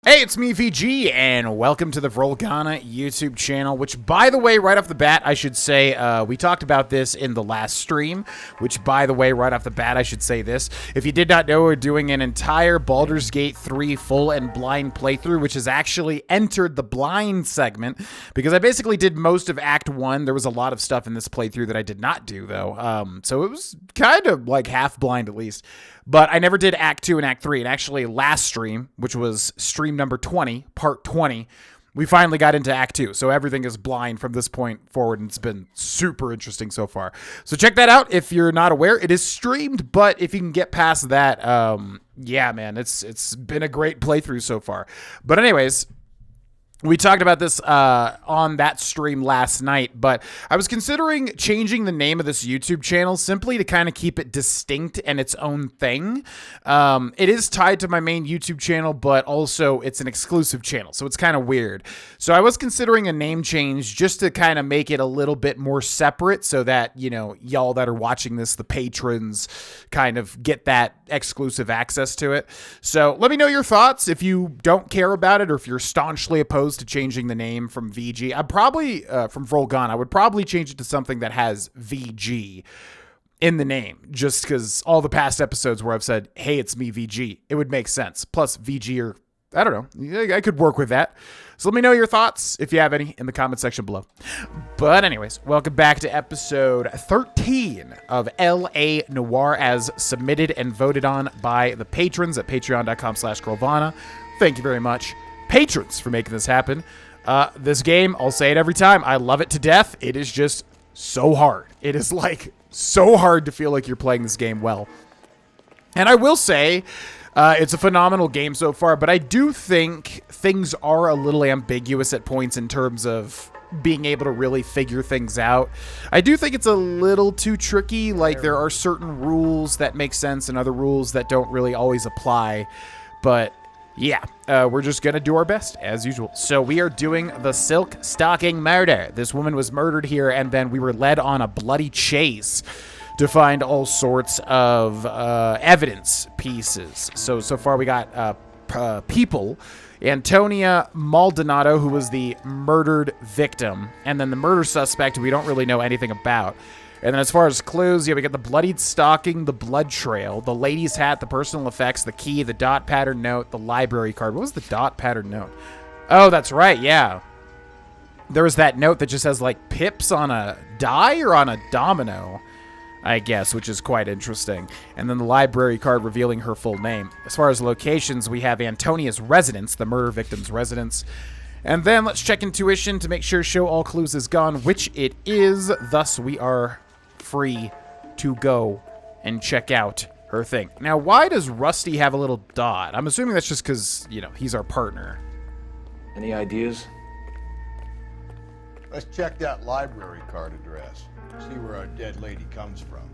Hey, it's me, VG, and welcome to the Volgana YouTube channel, which, by the way, right off the bat, I should say, we talked about this in the last stream, which, by the way, right off the bat, I should say this. If you did not know, we're doing an entire Baldur's Gate 3 full and blind playthrough, which has actually entered the blind segment, because I basically did most of Act 1. There was a lot of stuff in this playthrough that I did not do, though, so it was kind of like half blind, at least. But I never did Act 2 and Act 3, and actually last stream, which was stream number 20, part 20, we finally got into Act 2. So everything is blind from this point forward, and it's been super interesting so far. So check that out if you're not aware. It is streamed, but if you can get past that, yeah, man, it's been a great playthrough so far. But anyways, we talked about this on that stream last night, but I was considering changing the name of this YouTube channel simply to kind of keep it distinct and its own thing. It is tied to my main YouTube channel, but also it's an exclusive channel, so it's kind of weird. So I was considering a name change just to kind of make it a little bit more separate so that, you know, y'all that are watching this, the patrons, kind of get that exclusive access to it. So let me know your thoughts if you don't care about it or if you're staunchly opposed to changing the name from VG. I'm probably from Volgana. I would probably change it to something that has VG in the name, just because all the past episodes where I've said, hey, it's me, VG, it would make sense. Plus VG, or I don't know, I could work with that. So let me know your thoughts, if you have any, in the comment section below. But anyways, welcome back to episode 13 of L.A. Noire, as submitted and voted on by the patrons at patreon.com/Grovana. Thank you very much, patrons, for making this happen. This game, I'll say it every time, I love it to death. It is just so hard. It is like so hard to feel like you're playing this game well. And I will say, it's a phenomenal game so far, but I do think things are a little ambiguous at points in terms of being able to really figure things out. I do think it's a little too tricky. Like, there are certain rules that make sense and other rules that don't really always apply. But yeah, we're just going to do our best, as usual. So we are doing the Silk Stocking Murder. This woman was murdered here, and then we were led on a bloody chase to find all sorts of evidence pieces. So far we got people. Antonia Maldonado, who was the murdered victim, and then the murder suspect we don't really know anything about. And then as far as clues, yeah, we got the bloodied stocking, the blood trail, the lady's hat, the personal effects, the key, the dot pattern note, the library card. What was the dot pattern note? Oh, that's right, yeah. There was that note that just has, like, pips on a die or on a domino, I guess, which is quite interesting. And then the library card revealing her full name. As far as locations, we have Antonia's residence, the murder victim's residence. And then let's check intuition to make sure show all clues is gone, which it is. Thus, we are free to go and check out her thing. Now, why does Rusty have a little dot? I'm assuming that's just because, you know, he's our partner. Any ideas? Let's check that library card address. See where our dead lady comes from.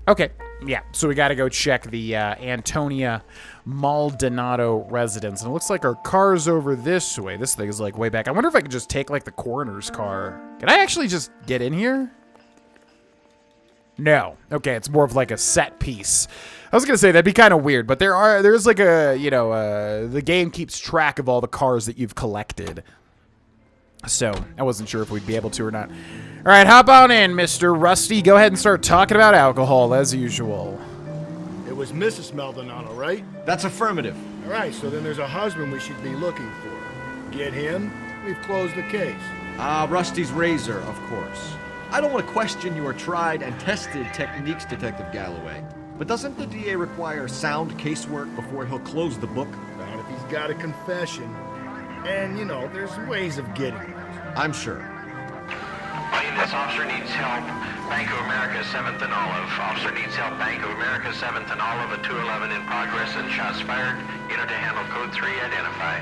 Okay, yeah, so we got to go check the Antonia Maldonado residence. And it looks like our car's over this way. This thing is, like, way back. I wonder if I could just take, like, the coroner's car. Can I actually just get in here? No. Okay, it's more of, like, a set piece. I was going to say, that'd be kind of weird, but there's, like, a, you know, the game keeps track of all the cars that you've collected. So, I wasn't sure if we'd be able to or not. All right, hop on in, Mr. Rusty. Go ahead and start talking about alcohol, as usual. It was Mrs. Maldonado, right? That's affirmative. All right, so then there's a husband we should be looking for. Get him, we've closed the case. Rusty's razor, of course. I don't want to question your tried and tested techniques, Detective Galloway. But doesn't the DA require sound casework before he'll close the book? Not if he's got a confession. And, you know, there's ways of getting it. I'm sure. This officer needs help. Bank of America, 7th and Olive. Officer needs help. Bank of America, 7th and Olive. A 211 in progress and shots fired. Unit to handle code 3. Identify.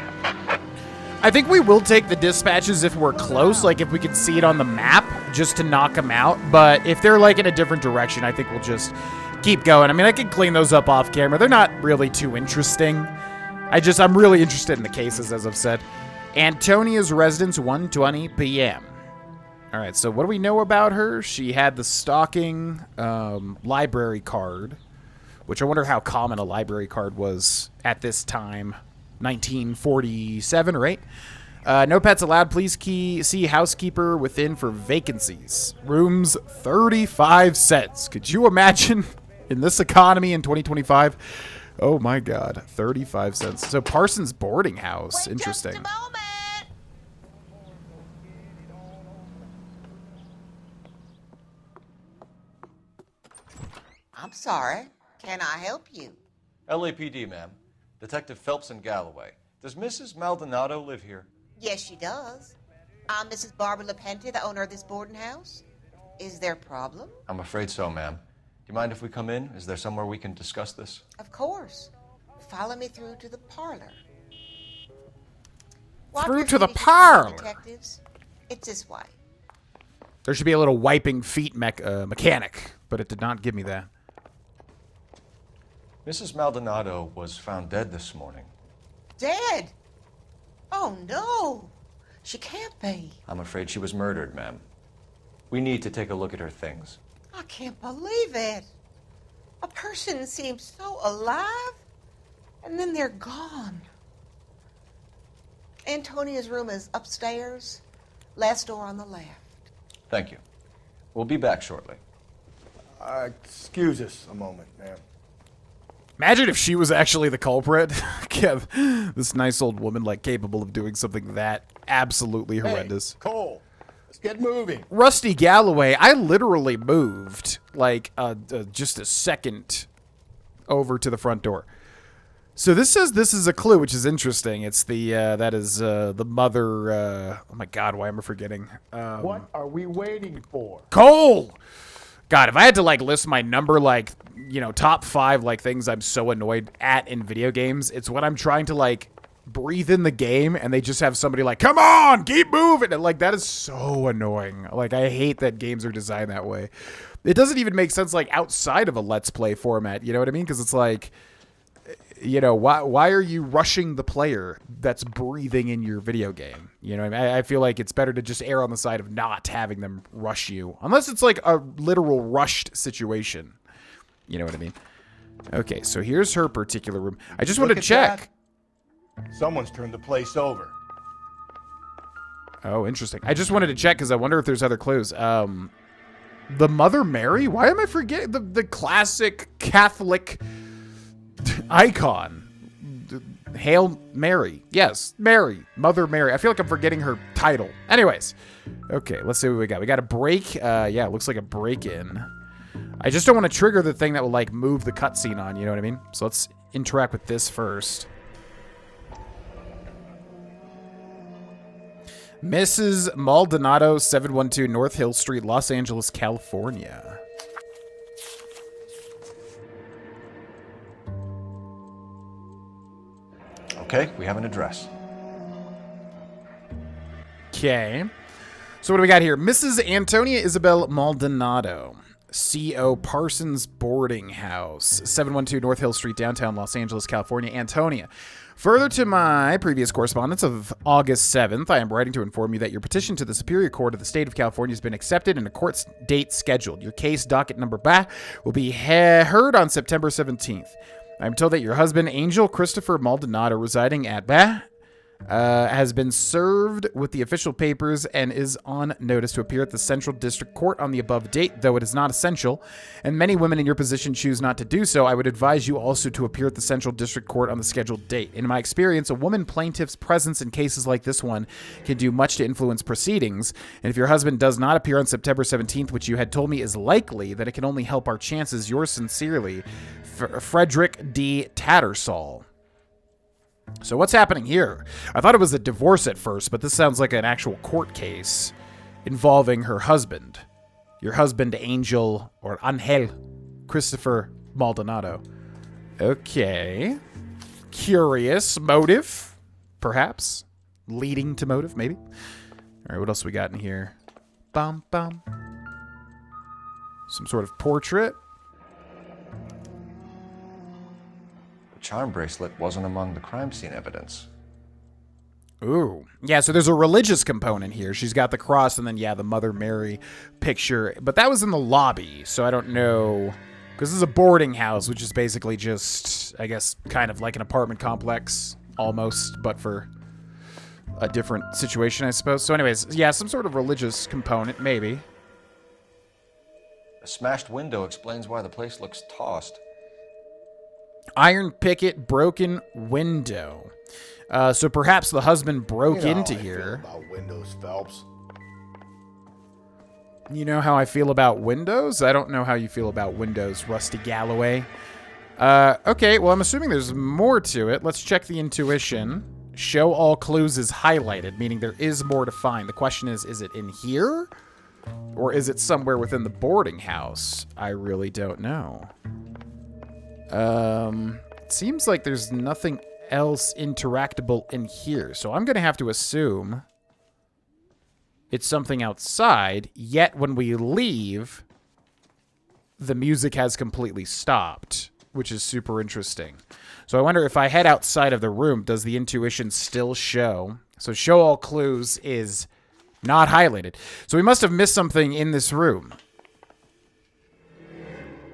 I think we will take the dispatches if we're close, like if we can see it on the map, just to knock them out. But if they're, like, in a different direction, I think we'll just keep going. I mean, I can clean those up off camera. They're not really too interesting. I'm really interested in the cases, as I've said. Antonia's residence, 1:20 p.m. All right, so what do we know about her? She had the stalking library card, which I wonder how common a library card was at this time. 1947, right? No pets allowed. Please see housekeeper within for vacancies. Rooms 35 cents. Could you imagine in this economy in 2025? Oh my God, 35 cents. So Parsons boarding house. Wait Interesting. just a moment. I'm sorry. Can I help you? LAPD, ma'am. Detective Phelps in Galloway. Does Mrs. Maldonado live here? Yes, she does. I'm Mrs. Barbara LaPente, the owner of this boarding house. Is there a problem? I'm afraid so, ma'am. Do you mind if we come in? Is there somewhere we can discuss this? Of course. Follow me through to the parlor. Through to the parlor? Detectives. It's this way. There should be a little wiping feet mechanic, but it did not give me that. Mrs. Maldonado was found dead this morning. Dead? Oh, no. She can't be. I'm afraid she was murdered, ma'am. We need to take a look at her things. I can't believe it. A person seems so alive, and then they're gone. Antonia's room is upstairs, last door on the left. Thank you. We'll be back shortly. Excuse us a moment, ma'am. Imagine if she was actually the culprit. Yeah, this nice old woman, like, capable of doing something that absolutely horrendous. Hey, Cole, let's get moving. Rusty Galloway, I literally moved, like, just a second over to the front door. So this says this is a clue, which is interesting. It's the, that is, the mother, oh my God, why am I forgetting? What are we waiting for? Cole! God, if I had to, like, list my number, like, you know, top 5, like, things I'm so annoyed at in video games, it's when I'm trying to, like, breathe in the game and they just have somebody like, come on, keep moving. And, like, that is so annoying. Like, I hate that games are designed that way. It doesn't even make sense, like, outside of a Let's Play format, you know what I mean? Because it's like, you know, why are you rushing the player that's breathing in your video game? You know what I mean? I feel like it's better to just err on the side of not having them rush you. Unless it's like a literal rushed situation. You know what I mean? Okay, so here's her particular room. I just wanted to check. Someone's turned the place over. Oh, interesting. I just wanted to check because I wonder if there's other clues. The Mother Mary? Why am I forgetting the classic Catholic icon? Hail Mary. Yes, Mary. Mother Mary. I feel like I'm forgetting her title. Anyways. Okay, let's see what we got. We got a break. Yeah, it looks like a break-in. I just don't want to trigger the thing that will, like, move the cutscene on, you know what I mean? So let's interact with this first. Mrs. Maldonado, 712 North Hill Street, Los Angeles, California. Okay, we have an address. Okay. So what do we got here? Mrs. Antonia Isabel Maldonado. C.O. Parsons Boarding House, 712 North Hill Street, downtown Los Angeles, California, Antonia. Further to my previous correspondence of August 7th, I am writing to inform you that your petition to the Superior Court of the State of California has been accepted and a court date scheduled. Your case docket number BA will be heard on September 17th. I'm told that your husband, Angel Christopher Maldonado, residing at BA, has been served with the official papers and is on notice to appear at the Central District Court on the above date, though it is not essential, and many women in your position choose not to do so. I would advise you also to appear at the Central District Court on the scheduled date. In my experience, a woman plaintiff's presence in cases like this one can do much to influence proceedings, and if your husband does not appear on September 17th, which you had told me is likely, that it can only help our chances. Yours sincerely, Frederick D. Tattersall. So what's happening here? I thought it was a divorce at first, but this sounds like an actual court case involving her husband. Your husband, Angel, or Angel Christopher Maldonado. Okay. Curious. Motive, perhaps. Leading to motive, maybe. All right, what else we got in here? Bum, bum. Some sort of portrait. Charm bracelet wasn't among the crime scene evidence. Ooh. Yeah, so there's a religious component here. She's got the cross and then, yeah, the Mother Mary picture. But that was in the lobby, so I don't know. Because this is a boarding house, which is basically just, I guess, kind of like an apartment complex almost, but for a different situation, I suppose. So anyways, yeah, some sort of religious component, maybe. A smashed window explains why the place looks tossed. Iron picket, broken window. So perhaps the husband broke into here. About windows, Phelps. You know how I feel about windows? I don't know how you feel about windows, Rusty Galloway. Okay, well, I'm assuming there's more to it. Let's check the intuition. Show all clues is highlighted, meaning there is more to find. The question is it in here? Or is it somewhere within the boarding house? I really don't know. It seems like there's nothing else interactable in here. So I'm going to have to assume it's something outside, yet when we leave, the music has completely stopped, which is super interesting. So I wonder if I head outside of the room, does the intuition still show? So show all clues is not highlighted. So we must have missed something in this room.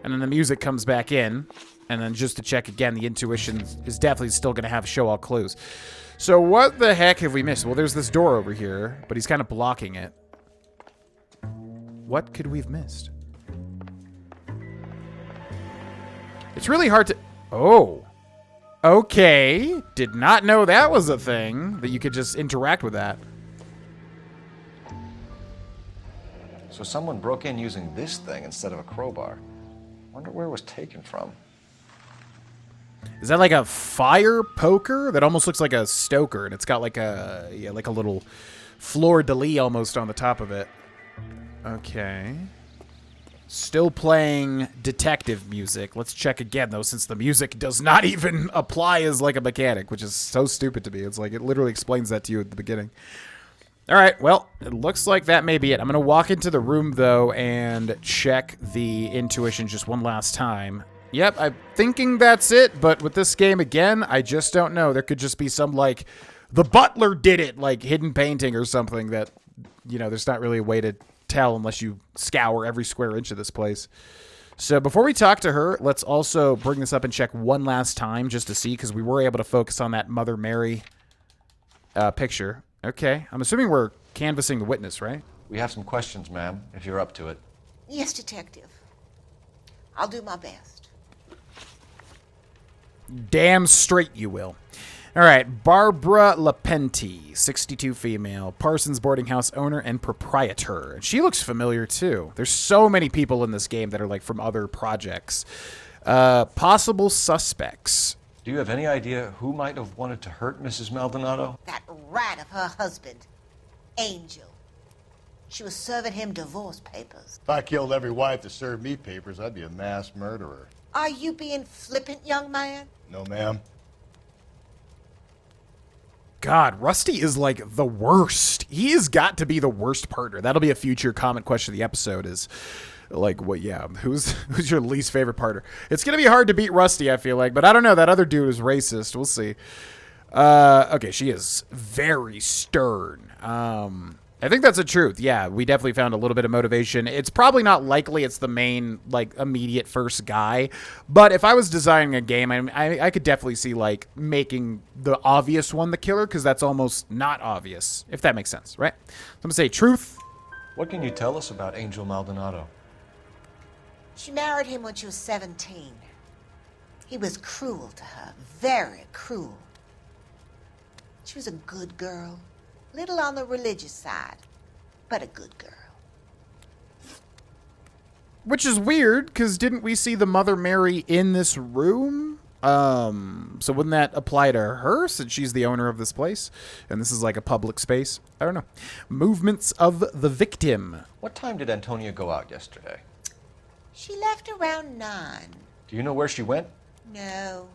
And then the music comes back in. And then just to check again, the intuition is definitely still going to have show all clues. So what the heck have we missed? Well, there's this door over here, but he's kind of blocking it. What could we have missed? It's really hard to... Oh. Okay. Did not know that was a thing, that you could just interact with that. So someone broke in using this thing instead of a crowbar. Wonder where it was taken from. Is that like a fire poker? That almost looks like a stoker, and it's got like a like a little fleur-de-lis almost on the top of it. Okay. Still playing detective music. Let's check again, though, since the music does not even apply as like a mechanic, which is so stupid to me. It's like it literally explains that to you at the beginning. All right, well, it looks like that may be it. I'm going to walk into the room, though, and check the intuition just one last time. Yep, I'm thinking that's it, but with this game, again, I just don't know. There could just be some, like, the butler did it, like, hidden painting or something that, you know, there's not really a way to tell unless you scour every square inch of this place. So before we talk to her, let's also bring this up and check one last time just to see, because we were able to focus on that Mother Mary picture. Okay, I'm assuming we're canvassing the witness, right? We have some questions, ma'am, if you're up to it. Yes, Detective. I'll do my best. Damn straight you will. All right, Barbara Lapenti, 62 female, Parsons Boarding House owner and proprietor. And she looks familiar, too. There's so many people in this game that are, like, from other projects. Possible suspects. Do you have any idea who might have wanted to hurt Mrs. Maldonado? That rat of her husband, Angel. She was serving him divorce papers. If I killed every wife to serve me papers, I'd be a mass murderer. Are you being flippant, young man? No, ma'am. God, Rusty is like the worst. He has got to be the worst partner. That'll be a future comment question of the episode is like, what? Yeah, who's your least favorite partner? It's going to be hard to beat Rusty, I feel like, but I don't know. That other dude is racist. We'll see. Okay, she is very stern. I think that's the truth. Yeah, we definitely found a little bit of motivation. It's probably not likely it's the main, like, immediate first guy. But if I was designing a game, I could definitely see, like, making the obvious one the killer, because that's almost not obvious, if that makes sense, right? So I'm going to say truth. What can you tell us about Angel Maldonado? She married him when she was 17. He was cruel to her, very cruel. She was a good girl. Little on the religious side, but a good girl. Which is weird, because didn't we see the Mother Mary in this room? So wouldn't that apply to her, since she's the owner of this place? And this is like a public space? I don't know. Movements of the victim. What time did Antonia go out yesterday? She left around 9. Do you know where she went? No,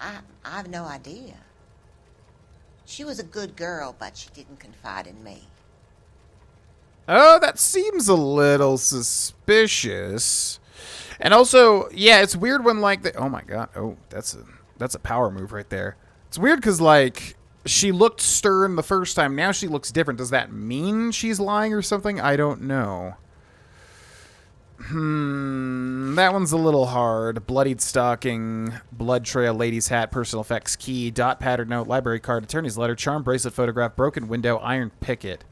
I have no idea. She was a good girl, but she didn't confide in me. Oh, that seems a little suspicious. And also, yeah, it's weird when, like, oh my god, oh, that's a power move right there. It's weird because, like, she looked stern the first time. Now she looks different. Does that mean she's lying or something? I don't know. That one's a little hard. Bloodied stocking, blood trail, lady's hat, personal effects key, dot pattern note, library card, attorney's letter, charm bracelet, photograph, broken window, iron picket.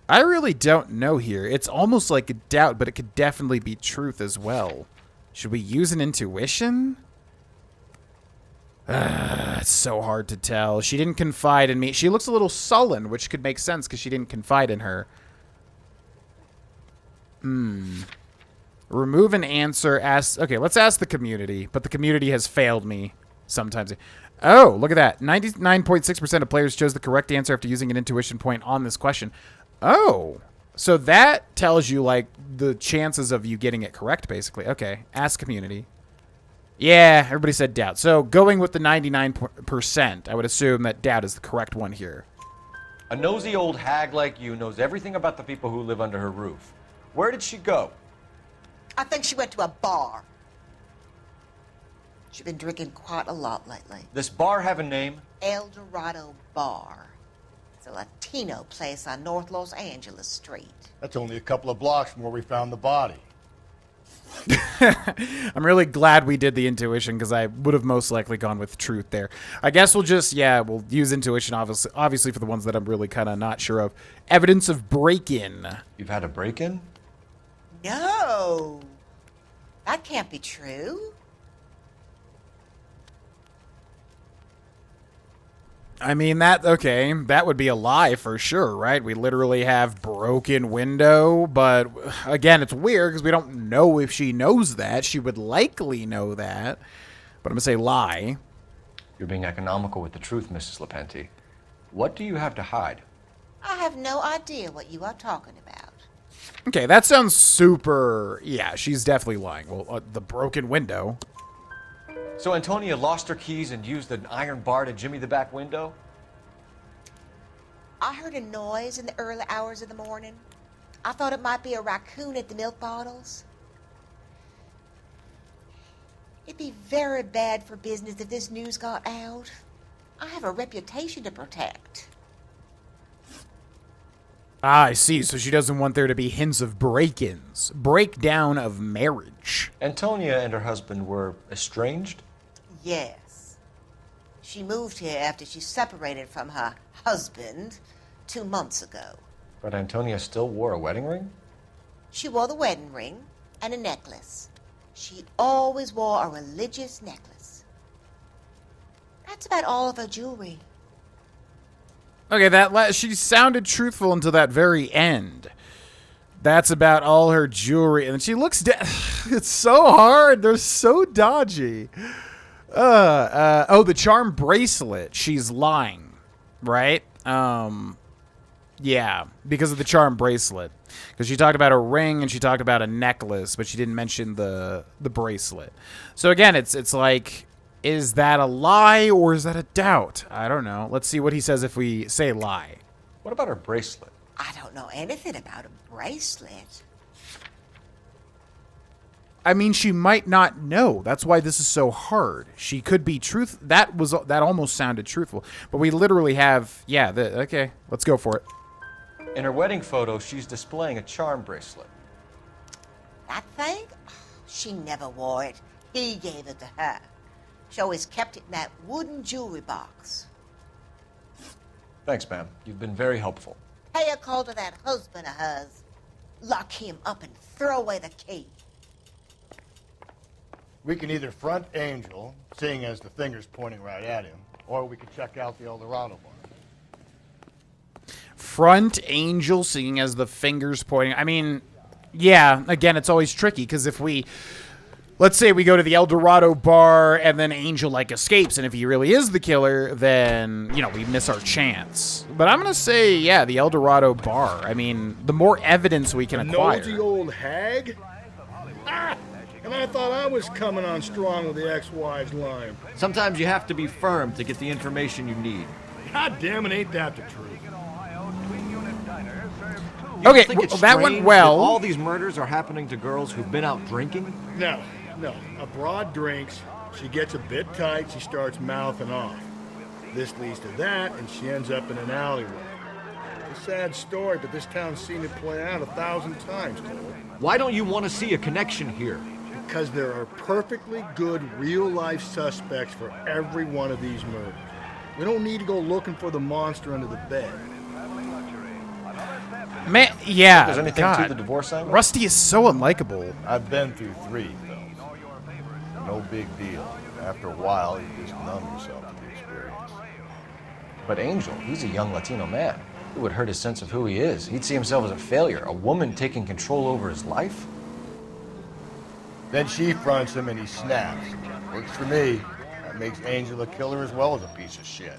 I really don't know here. It's almost like a doubt, but it could definitely be truth as well. Should we use an intuition? It's so hard to tell. She didn't confide in me. She looks a little sullen, which could make sense because she didn't confide in her. Remove an answer. Ask. Okay, let's ask the community, but the community has failed me sometimes. Oh, look at that. 99.6% of players chose the correct answer after using an intuition point on this question. Oh, so that tells you, like, the chances of you getting it correct, basically. Okay, ask community. Yeah, everybody said doubt. So going with the 99%, I would assume that doubt is the correct one here. A nosy old hag like you knows everything about the people who live under her roof. Where did she go? I think she went to a bar. She's been drinking quite a lot lately. This bar have a name? El Dorado Bar. It's a Latino place on North Los Angeles Street. That's only a couple of blocks from where we found the body. I'm really glad we did the intuition because I would have most likely gone with truth there. I guess we'll just, we'll use intuition obviously for the ones that I'm really kind of not sure of. Evidence of break-in. You've had a break-in? No. That can't be true. I mean, that would be a lie for sure, right? We literally have broken window, but again, it's weird because we don't know if she knows that. She would likely know that, but I'm going to say lie. You're being economical with the truth, Mrs. Lepenti. What do you have to hide? I have no idea what you are talking about. Okay, that sounds super... Yeah, she's definitely lying. Well, the broken window... So Antonia lost her keys and used an iron bar to jimmy the back window? I heard a noise in the early hours of the morning. I thought it might be a raccoon at the milk bottles. It'd be very bad for business if this news got out. I have a reputation to protect. Ah, I see. So she doesn't want there to be hints of break-ins. Breakdown of marriage. Antonia and her husband were estranged? Yes. She moved here after she separated from her husband 2 months ago. But Antonia still wore a wedding ring? She wore the wedding ring and a necklace. She always wore a religious necklace. That's about all of her jewelry. Okay, she sounded truthful until that very end. That's about all her jewelry. And she looks... It's so hard. They're so dodgy. Oh, the charm bracelet. She's lying, right? Yeah, because of the charm bracelet. Because she talked about a ring and she talked about a necklace, but she didn't mention the bracelet. So again, it's like... Is that a lie or is that a doubt? I don't know. Let's see what he says if we say lie. What about her bracelet? I don't know anything about a bracelet. I mean, she might not know. That's why this is so hard. She could be truth. That almost sounded truthful. But we literally have, okay, let's go for it. In her wedding photo, she's displaying a charm bracelet. That thing? She never wore it. He gave it to her. She always kept it in that wooden jewelry box. Thanks, ma'am. You've been very helpful. Pay a call to that husband of hers. Lock him up and throw away the key. We can either front Angel, seeing as the finger's pointing right at him, or we could check out the El Dorado bar. Front Angel, seeing as the finger's pointing. I mean, yeah, again, it's always tricky because if we... Let's say we go to the El Dorado bar and then Angel, like, escapes. And if he really is the killer, then, we miss our chance. But I'm going to say, yeah, the El Dorado bar. I mean, the more evidence we can acquire. Nosy old hag? Ah! And I thought I was coming on strong with the ex-wife's line. Sometimes you have to be firm to get the information you need. God damn it, ain't that the truth? You Okay, think it's that strange went well. that all these murders are happening to girls who've been out drinking? No. A broad drinks, she gets a bit tight, she starts mouthing off. This leads to that, and she ends up in an alleyway. sad story, but this town's seen it play out 1,000 times, Cole. Why don't you want to see a connection here? Because there are perfectly good real-life suspects for every one of these murders. We don't need to go looking for the monster under the bed. Man, yeah. There's anything God. to the divorce angle? Rusty is so unlikable. I've been through 3 films. No big deal. After a while, you just numb yourself to the experience. But Angel, he's a young Latino man. It would hurt his sense of who he is. He'd see himself as a failure, a woman taking control over his life. Then she fronts him and he snaps. Works for me. That makes Angel a killer as well as a piece of shit.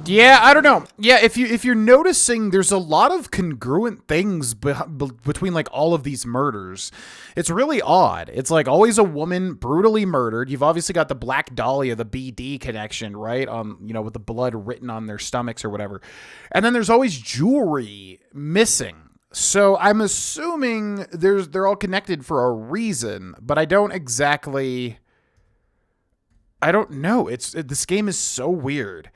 Yeah, I don't know. Yeah, if you're noticing, there's a lot of congruent things between like all of these murders. It's really odd. It's like always a woman brutally murdered. You've obviously got the Black Dahlia, the BD connection, right? With the blood written on their stomachs or whatever. And then there's always jewelry missing. So I'm assuming they're all connected for a reason, but I don't know. This game is so weird.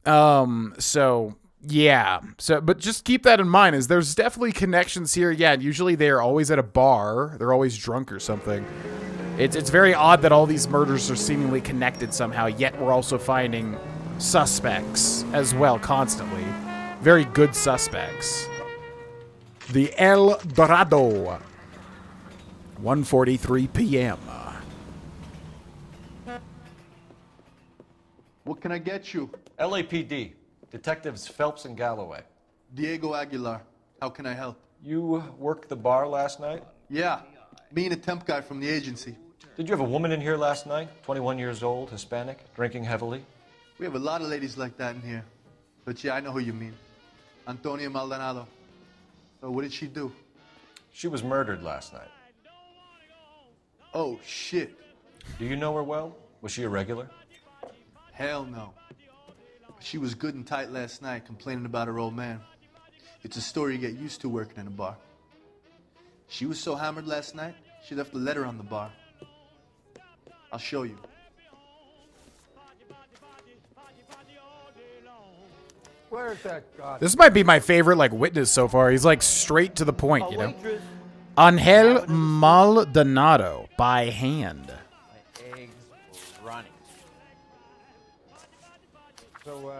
So yeah. But just keep that in mind, is there's definitely connections here. Yeah, usually they're always at a bar. They're always drunk or something. It's very odd that all these murders are seemingly connected somehow, yet we're also finding suspects as well constantly. Very good suspects. The El Dorado. 1:43 p.m. What can I get you? LAPD, Detectives Phelps and Galloway. Diego Aguilar. How can I help? You worked the bar last night? Yeah, me and a temp guy from the agency. Did you have a woman in here last night? 21 years old, Hispanic, drinking heavily? We have a lot of ladies like that in here. But yeah, I know who you mean. Antonia Maldonado. So what did she do? She was murdered last night. Oh, shit. Do you know her well? Was she a regular? Hell no. She was good and tight last night, complaining about her old man. It's a story you get used to working in a bar. She was so hammered last night, she left a letter on the bar. I'll show you. Where's that god? This might be my favorite witness so far. He's straight to the point, you know. Angel Maldonado by hand. Eggs running. So,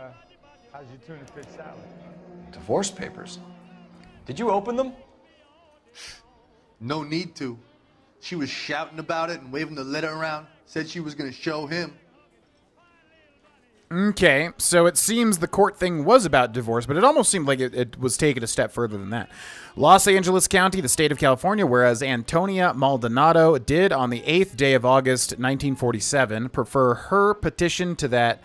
how's your tuna fish salad? Divorce papers. Did you open them? No need to. She was shouting about it and waving the letter around. Said she was going to show him. Okay, so it seems the court thing was about divorce, but it almost seemed like it was taken a step further than that. Los Angeles County, the state of California, whereas Antonia Maldonado did on the 8th day of August, 1947, prefer her petition to the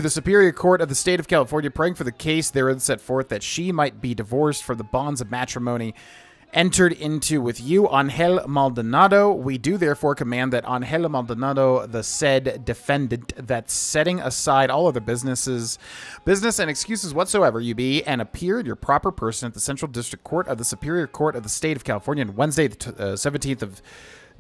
Superior Court of the state of California, praying for the case therein set forth that she might be divorced from the bonds of matrimony entered into with you, Angel Maldonado. We do therefore command that Angel Maldonado, the said defendant, that setting aside all other business and excuses whatsoever, you be and appear in your proper person at the Central District Court of the Superior Court of the State of California on Wednesday, the 17th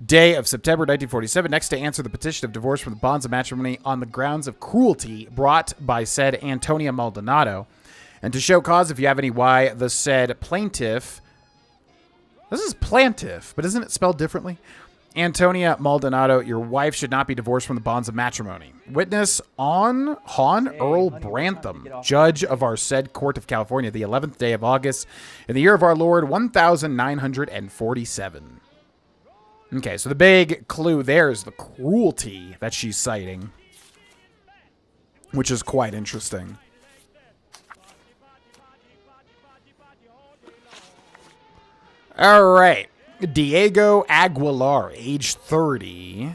day of September 1947, next to answer the petition of divorce from the bonds of matrimony on the grounds of cruelty brought by said Antonia Maldonado, and to show cause, if you have any, why the said plaintiff. This is plaintiff, but isn't it spelled differently? Antonia Maldonado, your wife should not be divorced from the bonds of matrimony. Witness Han Earl Brantham, judge of our said court of California, the 11th day of August, in the year of our Lord, 1947. Okay, so the big clue there is the cruelty that she's citing, which is quite interesting. All right. Diego Aguilar, age 30,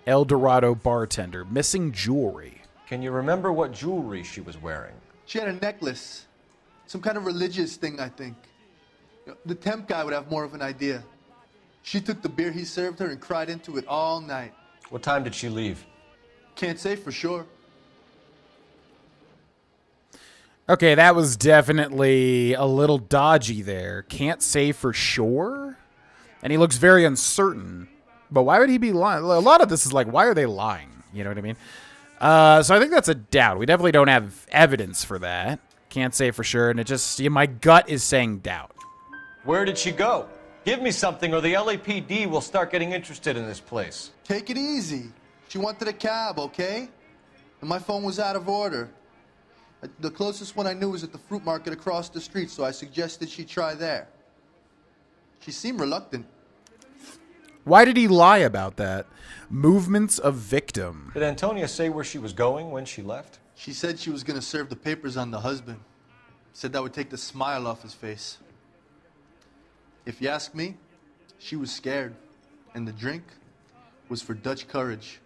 El Dorado bartender, missing jewelry. Can you remember what jewelry she was wearing? She had a necklace. Some kind of religious thing, I think. The temp guy would have more of an idea. She took the beer he served her and cried into it all night. What time did she leave? Can't say for sure. Okay, that was definitely a little dodgy there. Can't say for sure? And he looks very uncertain. But why would he be lying? A lot of this is why are they lying? You know what I mean? So I think that's a doubt. We definitely don't have evidence for that. Can't say for sure, and it just, my gut is saying doubt. Where did she go? Give me something or the LAPD will start getting interested in this place. Take it easy. She wanted a cab, okay? And my phone was out of order. The closest one I knew was at the fruit market across the street, so I suggested she try there. She seemed reluctant. Why did he lie about that? Movements of victim. Did Antonia say where she was going when she left? She said she was going to serve the papers on the husband. Said that would take the smile off his face. If you ask me, she was scared. And the drink was for Dutch courage.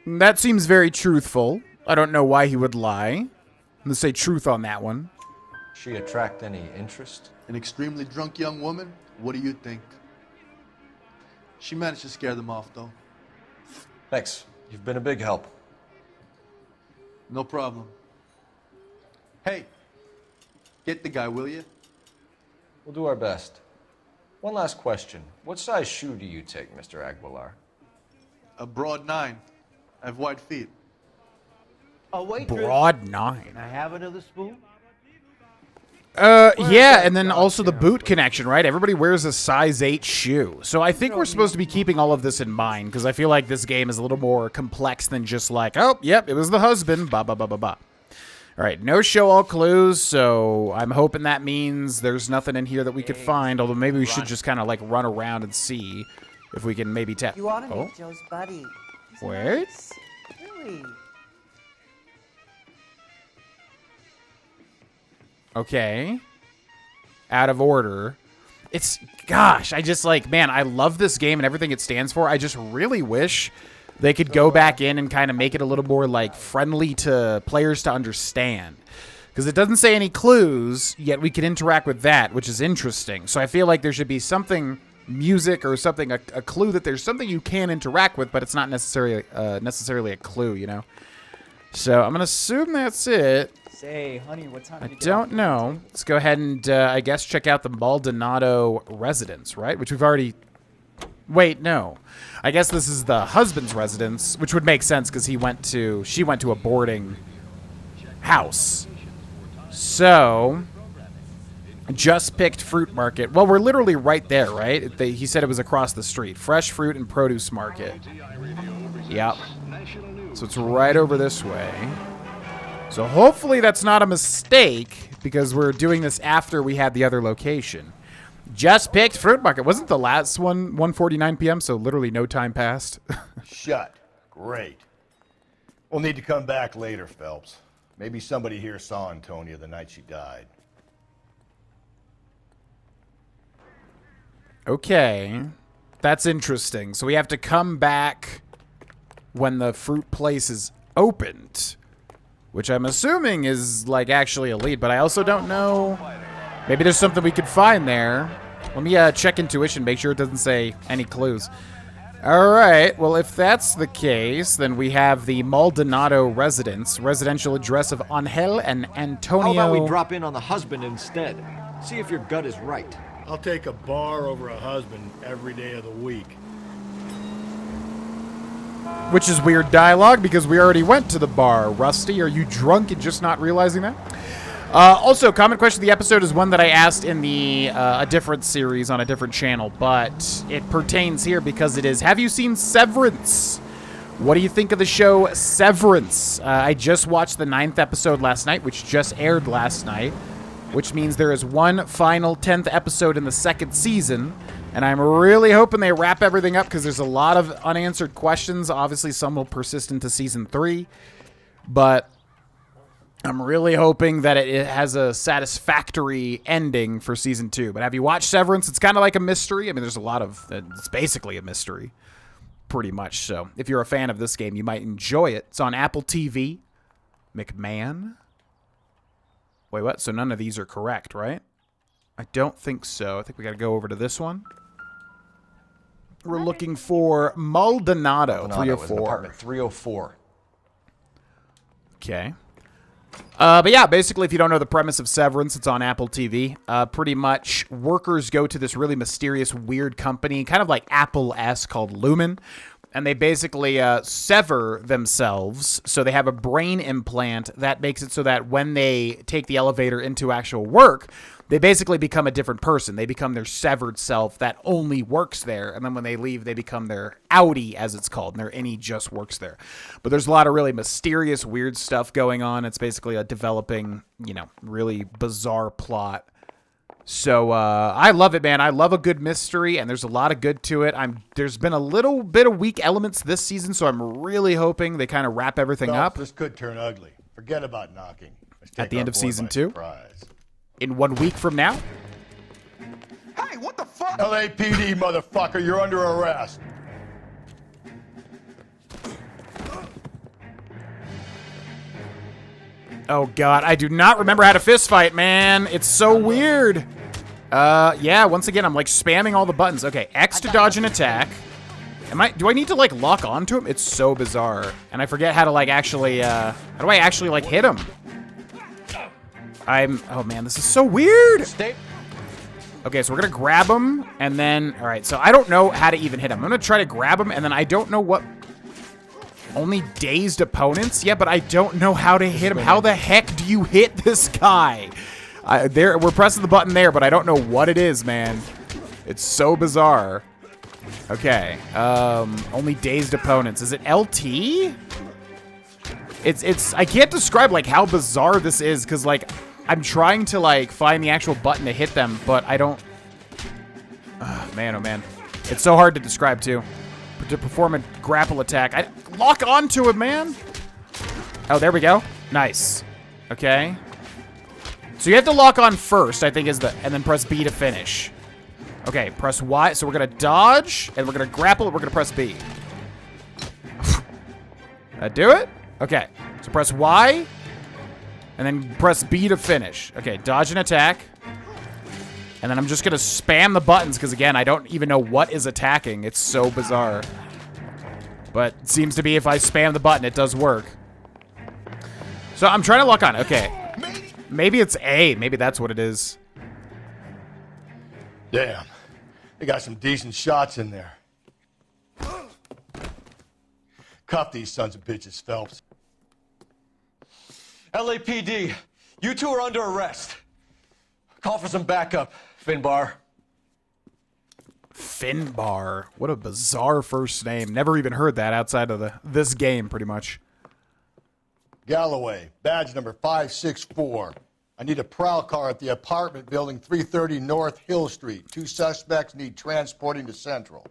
That seems very truthful. I don't know why he would lie. I'm going to say truth on that one. She attract any interest? An extremely drunk young woman? What do you think? She managed to scare them off, though. Thanks. You've been a big help. No problem. Hey, get the guy, will you? We'll do our best. One last question. What size shoe do you take, Mr. Aguilar? A broad 9. I have wide feet. A waitress. Broad 9. Can I have another spoon? Yeah, and then also the boot connection, right? Everybody wears a size 8 shoe. So I think we're supposed to be keeping all of this in mind, because I feel like this game is a little more complex than just like, oh, yep, it was the husband, ba ba ba ba ba. All right, no show all clues, so I'm hoping that means there's nothing in here that we could find, although maybe we should just kind of like run around and see if we can maybe tap. You ought to meet Joe's buddy. He's Wait. nice. Really? Okay. Out of order. It's, gosh, I just like, man, I love this game and everything it stands for. I just really wish they could go back in and kind of make it a little more like friendly to players to understand. Because it doesn't say any clues, yet we can interact with that, which is interesting. So I feel like there should be something, music or something, a clue that there's something you can interact with, but it's not necessarily a clue, you know? So I'm going to assume that's it. Say, honey, what time I did you get off don't know. Let's go ahead and, I guess, check out the Maldonado residence, right? Which we've already... Wait, no. I guess this is the husband's residence, which would make sense because she went to a boarding house. So, just picked fruit market. Well, we're literally right there, right? He said it was across the street. Fresh fruit and produce market. Yep. So it's right over this way. So hopefully that's not a mistake, because we're doing this after we had the other location. Just picked fruit market. Wasn't the last one 1:49 p.m., so literally no time passed? Shut. Great. We'll need to come back later, Phelps. Maybe somebody here saw Antonia the night she died. Okay. That's interesting. So we have to come back when the fruit place is opened, which I'm assuming is, like, actually a lead, but I also don't know. Maybe there's something we could find there. Let me check intuition, make sure it doesn't say any clues. All right, well, if that's the case, then we have the Maldonado residence, residential address of Angel and Antonio. How about we drop in on the husband instead? See if your gut is right. I'll take a bar over a husband every day of the week. Which is weird dialogue, because we already went to the bar. Rusty, are you drunk and just not realizing that? Also, common question of the episode is one that I asked in the a different series on a different channel, but it pertains here because it is, have you seen Severance? What do you think of the show Severance? I just watched the 9th episode last night, which just aired last night, which means there is one final 10th episode in the 2nd season, and I'm really hoping they wrap everything up because there's a lot of unanswered questions. Obviously, some will persist into season 3, but I'm really hoping that it has a satisfactory ending for season 2. But have you watched Severance? It's kind of like a mystery. I mean, there's a lot of, it's basically a mystery, pretty much. So if you're a fan of this game, you might enjoy it. It's on Apple TV. McMahon. Wait, what? So none of these are correct, right? I don't think so. I think we got to go over to this one. We're looking for Maldonado 304. Apartment 304. Okay. But yeah, basically, if you don't know the premise of Severance, it's on Apple TV. Pretty much, workers go to this really mysterious, weird company, kind of like Apple-esque, called Lumen. and they basically sever themselves. So they have a brain implant that makes it so that when they take the elevator into actual work, they basically become a different person. They become their severed self that only works there. And then when they leave, they become their outie, as it's called. And their innie just works there. But there's a lot of really mysterious, weird stuff going on. It's basically a developing, you know, really bizarre plot. So I love it, man. I love a good mystery, and there's a lot of good to it. There's been a little bit of weak elements this season, so I'm really hoping they kind of wrap everything up. This could turn ugly. Forget about knocking. At the end of season 2. In 1 week from now. Hey, what the fuck? LAPD, motherfucker, you're under arrest. Oh, God, I do not remember how to fist fight, man. It's so weird. Yeah, once again, I'm, like, spamming all the buttons. Okay, X to dodge an attack. Do I need to, like, lock onto him? It's so bizarre. And I forget how to, like, actually, how do I actually, like, hit him? Oh, man, this is so weird. Okay, so we're gonna grab him, and then, all right, so I don't know how to even hit him. I'm gonna try to grab him, and then I don't know what... Only dazed opponents? Yeah, but I don't know how to hit him. How the heck do you hit this guy? We're pressing the button there, but I don't know what it is, man. It's so bizarre. Okay. Only dazed opponents. Is it LT? It's I can't describe, like, how bizarre this is, because, like, I'm trying to, like, find the actual button to hit them, but I don't... man, oh, man. It's so hard to describe, too. To perform a grapple attack. Lock onto him, man. Oh, there we go. Nice. Okay. So you have to lock on first, I think, and then press B to finish. Okay, press Y. So we're gonna dodge, and we're gonna grapple, and we're gonna press B. That do it? Okay. So press Y, and then press B to finish. Okay, dodge and attack. And then I'm just going to spam the buttons because, again, I don't even know what is attacking. It's so bizarre. But it seems to be if I spam the button, it does work. So I'm trying to lock on. Okay. Maybe it's A. Maybe that's what it is. Damn. They got some decent shots in there. Cuff these sons of bitches, Phelps. LAPD, you two are under arrest. Call for some backup, Finbar. Finbar. What a bizarre first name. Never even heard that outside of this game, pretty much. Galloway, badge number 564. I need a prowl car at the apartment building 330 North Hill Street. 2 suspects need transporting to Central.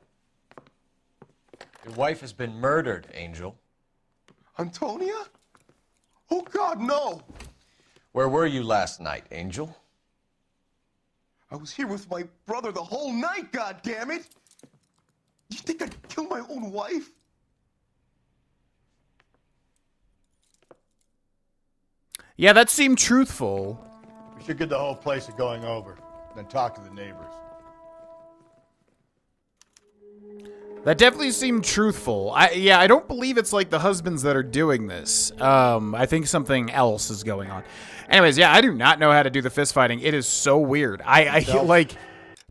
Your wife has been murdered, Angel. Antonia? Oh, God, no. Where were you last night, Angel? I was here with my brother the whole night, goddammit! You think I'd kill my own wife? Yeah, that seemed truthful. We should get the whole place a going over, then talk to the neighbors. That definitely seemed truthful. I don't believe it's like the husbands that are doing this. I think something else is going on. Anyways, yeah, I do not know how to do the fist fighting. It is so weird. I like,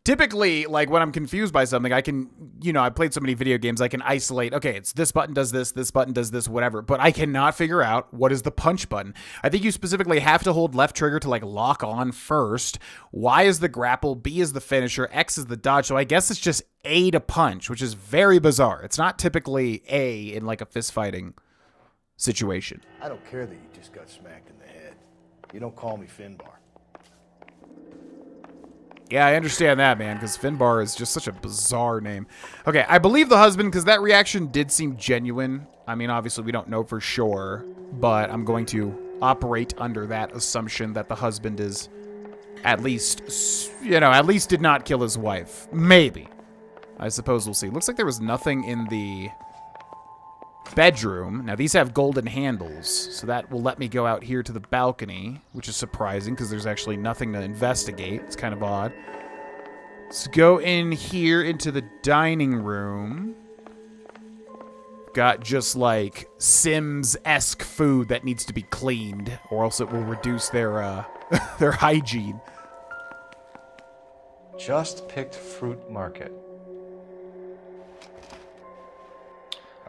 typically, like, when I'm confused by something, I can, you know, I played so many video games, I can isolate, okay, it's this button does this button does this, whatever. But I cannot figure out what is the punch button. I think you specifically have to hold left trigger to, like, lock on first. Y is the grapple, B is the finisher, X is the dodge. So I guess it's just A to punch, which is very bizarre. It's not typically A in, like, a fist fighting situation. I don't care that you just got smacked in the head. You don't call me Finbar. Yeah, I understand that, man, because Finbar is just such a bizarre name. Okay, I believe the husband, because that reaction did seem genuine. I mean, obviously, we don't know for sure, but I'm going to operate under that assumption that the husband is at least, you know, at least did not kill his wife. Maybe. I suppose we'll see. Looks like there was nothing in the bedroom. Now, these have golden handles, so that will let me go out here to the balcony, which is surprising because there's actually nothing to investigate. It's kind of odd. Let's go in here into the dining room. Got just like Sims-esque food that needs to be cleaned, or else it will reduce their their hygiene. Just picked fruit market.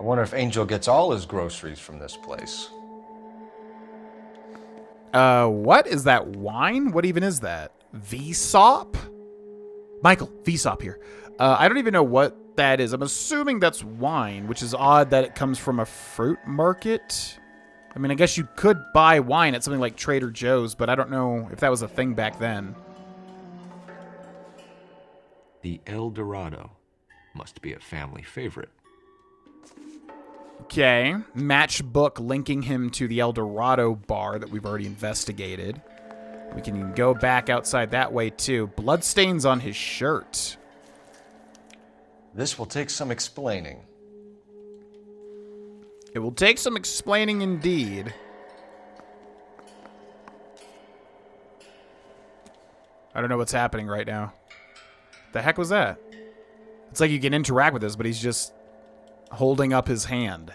I wonder if Angel gets all his groceries from this place. What is that wine? What even is that? Vsop? Michael, Vsop here. I don't even know what that is. I'm assuming that's wine, which is odd that it comes from a fruit market. I mean, I guess you could buy wine at something like Trader Joe's, but I don't know if that was a thing back then. The El Dorado must be a family favorite. Okay, matchbook linking him to the El Dorado bar that we've already investigated. We can go back outside that way too. Bloodstains on his shirt. This will take some explaining. It will take some explaining indeed. I don't know what's happening right now. The heck was that? It's like you can interact with this, but he's just holding up his hand.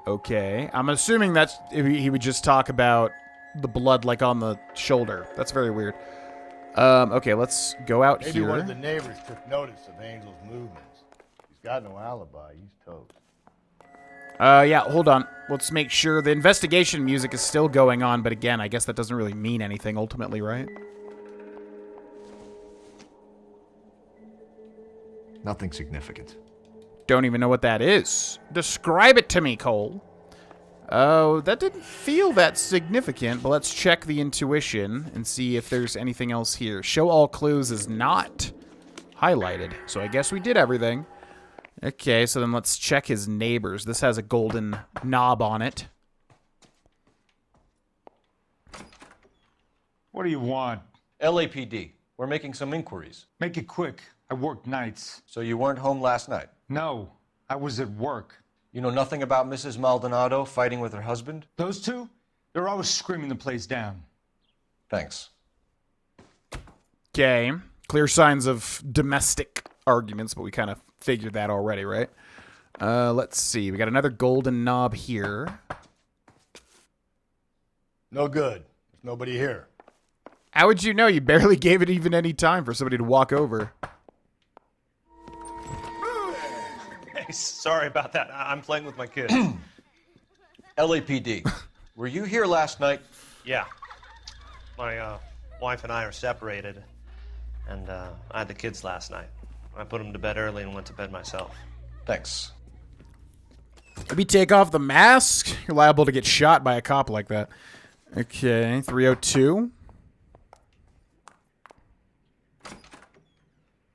Okay. I'm assuming that's he would just talk about the blood like on the shoulder. That's very weird. Okay, let's go out Maybe here. one of the neighbors took notice of Angel's movements. He's got no alibi. He's toast. Yeah, hold on. Let's make sure the investigation music is still going on, but again, I guess that doesn't really mean anything ultimately, right? Nothing significant. Don't even know what that is. Describe it to me, Cole. Oh, that didn't feel that significant, but let's check the intuition and see if there's anything else here. Show all clues is not highlighted, so I guess we did everything. Okay, so then let's check his neighbors. This has a golden knob on it. What do you want? LAPD. We're making some inquiries. Make it quick. I work nights. So you weren't home last night? No, I was at work. You know nothing about Mrs. Maldonado fighting with her husband? Those two? They're always screaming the place down. Thanks. Okay. Clear signs of domestic arguments, but we kind of figured that already, right? Let's see. We got another golden knob here. No good. There's nobody here. How would you know? You barely gave it even any time for somebody to walk over. Hey, sorry about that. I'm playing with my kids. LAPD. Were you here last night? Yeah. My wife and I are separated, and I had the kids last night. I put them to bed early and went to bed myself. Thanks. Maybe take off the mask. You're liable to get shot by a cop like that. Okay, 302.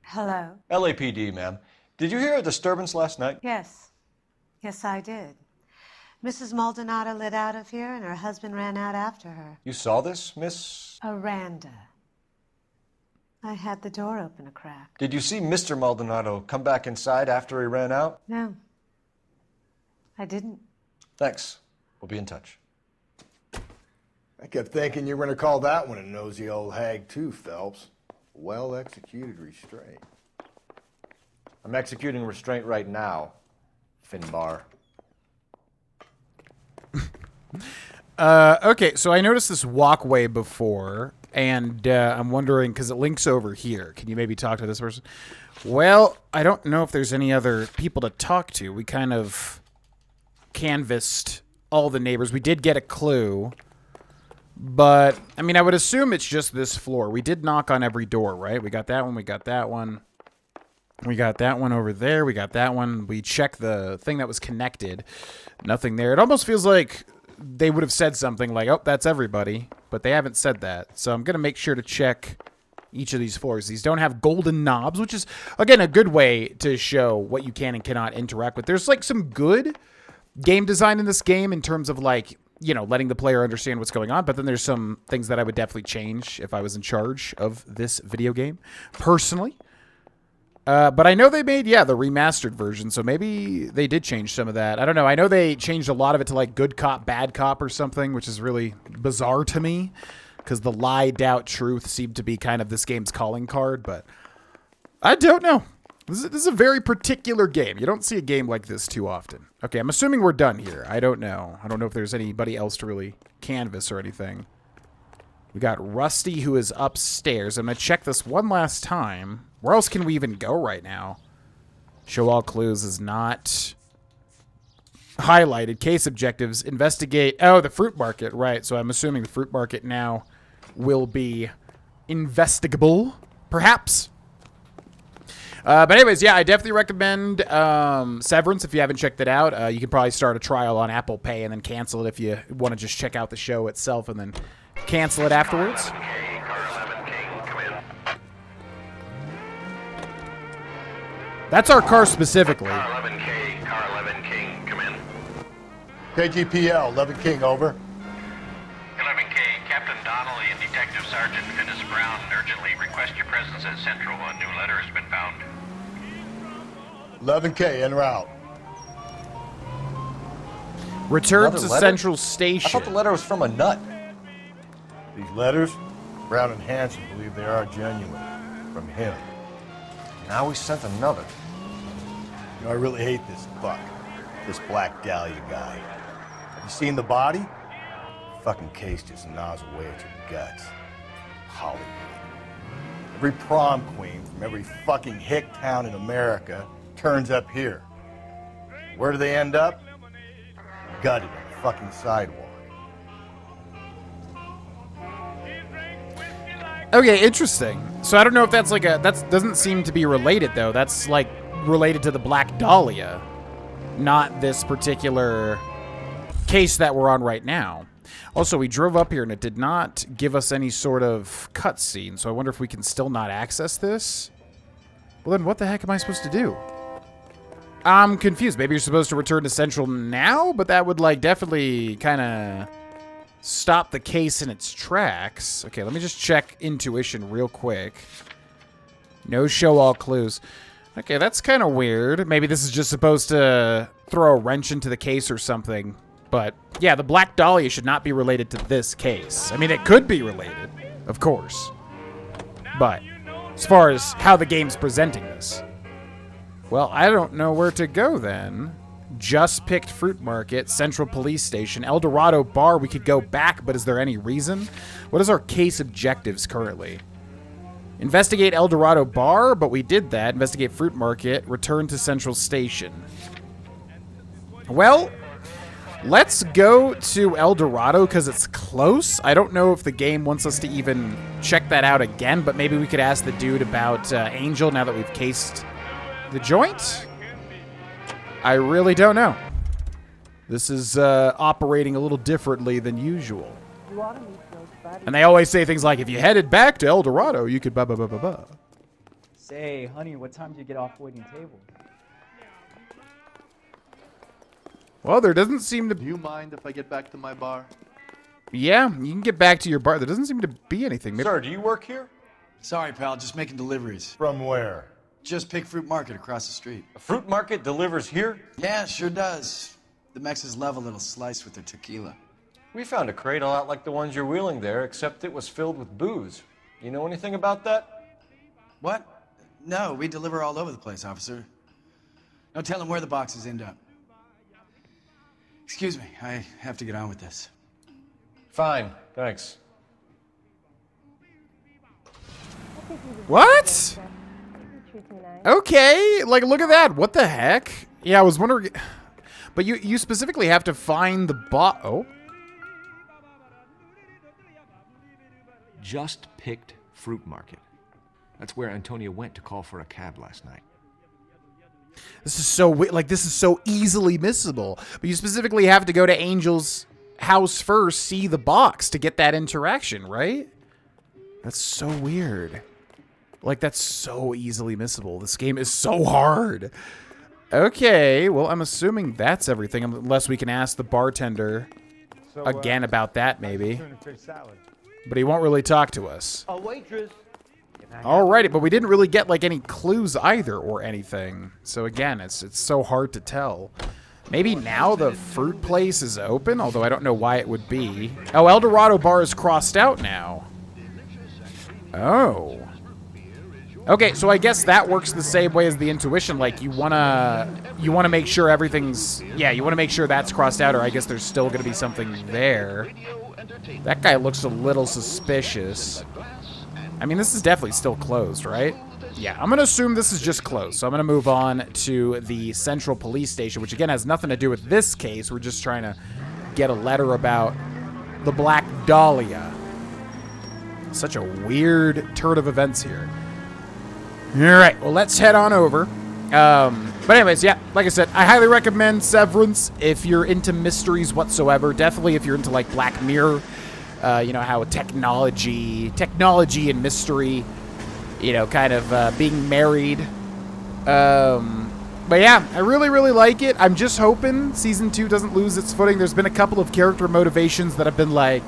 Hello? LAPD, ma'am. Did you hear a disturbance last night? Yes. Yes, I did. Mrs. Maldonado lit out of here, and her husband ran out after her. You saw this, Miss? Aranda. I had the door open a crack. Did you see Mr. Maldonado come back inside after he ran out? No. I didn't. Thanks. We'll be in touch. I kept thinking you were going to call that one a nosy old hag too, Phelps. Well-executed restraint. I'm executing restraint right now, Finbar. Okay, so I noticed this walkway before, and I'm wondering, because it links over here. Can you maybe talk to this person? Well, I don't know if there's any other people to talk to. We kind of canvassed all the neighbors. We did get a clue, but, I mean, I would assume it's just this floor. We did knock on every door, right? We got that one, we got that one. We got that one over there. We got that one. We checked the thing that was connected. Nothing there. It almost feels like they would have said something like, oh, that's everybody. But they haven't said that. So I'm going to make sure to check each of these floors. These don't have golden knobs, which is, again, a good way to show what you can and cannot interact with. There's, like, some good game design in this game in terms of, like, you know, letting the player understand what's going on. But then there's some things that I would definitely change if I was in charge of this video game, personally. But I know they made, the remastered version, so maybe they did change some of that. I don't know. I know they changed a lot of it to, like, good cop, bad cop or something, which is really bizarre to me, because the lie, doubt, truth seemed to be kind of this game's calling card, but I don't know. This is a very particular game. You don't see a game like this too often. Okay, I'm assuming we're done here. I don't know. I don't know if there's anybody else to really canvas or anything. We got Rusty, who is upstairs. I'm going to check this one last time. Where else can we even go right now? Show all clues is not highlighted. Case objectives. Investigate. Oh, the fruit market. Right. So I'm assuming the fruit market now will be investigable, perhaps. But anyways, yeah, I definitely recommend Severance if you haven't checked it out. You can probably start a trial on Apple Pay and then cancel it if you want to just check out the show itself and then cancel it afterwards. That's our car specifically. Car 11K, car 11 King, come in. KGPL, 11 King, over. 11K, Captain Donnelly and Detective Sergeant Finis Brown urgently request your presence at Central. A new letter has been found. 11K, en route. Return Another to letter? Central I Station. thought the letter was from a nut. These letters, Brown and Hanson believe they are genuine. From him. Now we sent another. You know, I really hate this fuck. This Black Dahlia guy. Have you seen the body? Fucking case just gnaws away at your guts. Hollywood. Every prom queen from every fucking hick town in America turns up here. Where do they end up? Gutted on the fucking sidewalk. Okay, interesting. So I don't know if that's like that doesn't seem to be related though. That's like related to the Black Dahlia, not this particular case that we're on right now. Also, we drove up here and it did not give us any sort of cutscene, so I wonder if we can still not access this. Well, then what the heck am I supposed to do? I'm confused. Maybe you're supposed to return to Central now, but that would like definitely kind of stop the case in its tracks. Okay, let me just check intuition real quick. No show all clues. Okay, that's kind of weird. Maybe this is just supposed to throw a wrench into the case or something. But yeah, the Black Dahlia should not be related to this case. I mean, it could be related, of course. But as far as how the game's presenting this, well, I don't know where to go then. Just picked Fruit Market, Central Police Station, El Dorado Bar. We could go back, but is there any reason? What is our case objectives currently? Investigate El Dorado Bar, but we did that. Investigate Fruit Market, return to Central Station. Well, let's go to El Dorado because it's close. I don't know if the game wants us to even check that out again, but maybe we could ask the dude about Angel now that we've cased the joint. I really don't know. This is operating a little differently than usual. And they always say things like, if you headed back to El Dorado, you could ba-ba-ba-ba-ba. Say, honey, what time do you get off waiting tables? Well, there doesn't seem to... Do you mind if I get back to my bar? Yeah, you can get back to your bar. There doesn't seem to be anything. Maybe... Sir, do you work here? Sorry, pal, just making deliveries. From where? Just pick Fruit Market across the street. A fruit market delivers here? Yeah, sure does. The Mexes love a little slice with their tequila. We found a crate a lot like the ones you're wheeling there, except it was filled with booze. You know anything about that? What? No, we deliver all over the place, officer. No telling where the boxes end up. Excuse me, I have to get on with this. Fine, thanks. What? Okay, like look at that. What the heck? Yeah, I was wondering. But you specifically have to find the Oh. Just picked Fruit Market. That's where Antonia went to call for a cab last night. This is so like this is so easily missable. But you specifically have to go to Angel's house first, see the box to get that interaction, right? That's so weird. Like that's so easily missable. This game is so hard. Okay, well I'm assuming that's everything unless we can ask the bartender again about that maybe. But he won't really talk to us. A waitress. Alrighty, but we didn't really get like any clues either or anything. So again, it's so hard to tell. Maybe now the fruit place is open, although I don't know why it would be. Oh, El Dorado Bar is crossed out now. Oh. Okay, so I guess that works the same way as the intuition. Like you wanna make sure everything's you wanna make sure that's crossed out, or I guess there's still gonna be something there. That guy looks a little suspicious. I mean, this is definitely still closed, right? Yeah, I'm going to assume this is just closed. So I'm going to move on to the central police station, which again has nothing to do with this case. We're just trying to get a letter about the Black Dahlia. Such a weird turn of events here. All right, well, let's head on over. But anyways, yeah, like I said, I highly recommend Severance if you're into mysteries whatsoever. Definitely if you're into, like, Black Mirror. You know, how technology and mystery, you know, kind of being married. But yeah, I really, really like it. I'm just hoping Season 2 doesn't lose its footing. There's been a couple of character motivations that have been like,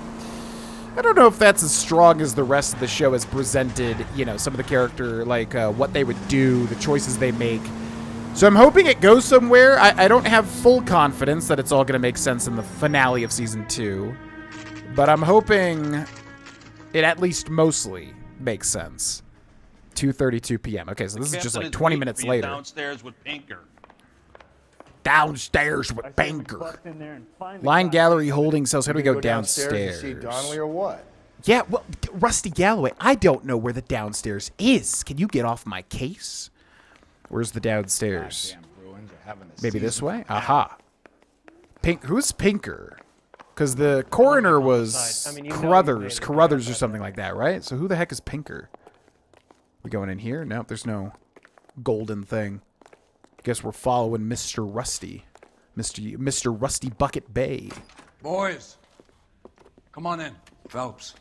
I don't know if that's as strong as the rest of the show has presented, you know, some of the character, like what they would do, the choices they make. So I'm hoping it goes somewhere. I don't have full confidence that it's all going to make sense in the finale of Season 2. But I'm hoping it at least mostly makes sense. 2:32 p.m. Okay, so this is just like 20 minutes later. Downstairs with Pinker. Downstairs with Pinker. Line Gallery holding cells. How do we go downstairs? To see Donnelly or what? Yeah, well, Rusty Galloway, I don't know where the downstairs is. Can you get off my case? Where's the downstairs? Maybe this way? Aha. Who's Pinker? Because the coroner was Carruthers or something like that, right? So who the heck is Pinker? We going in here? Nope, there's no golden thing. Guess we're following Mr. Rusty. Mr. Rusty Bucket Bay. Boys, come on in. Phelps,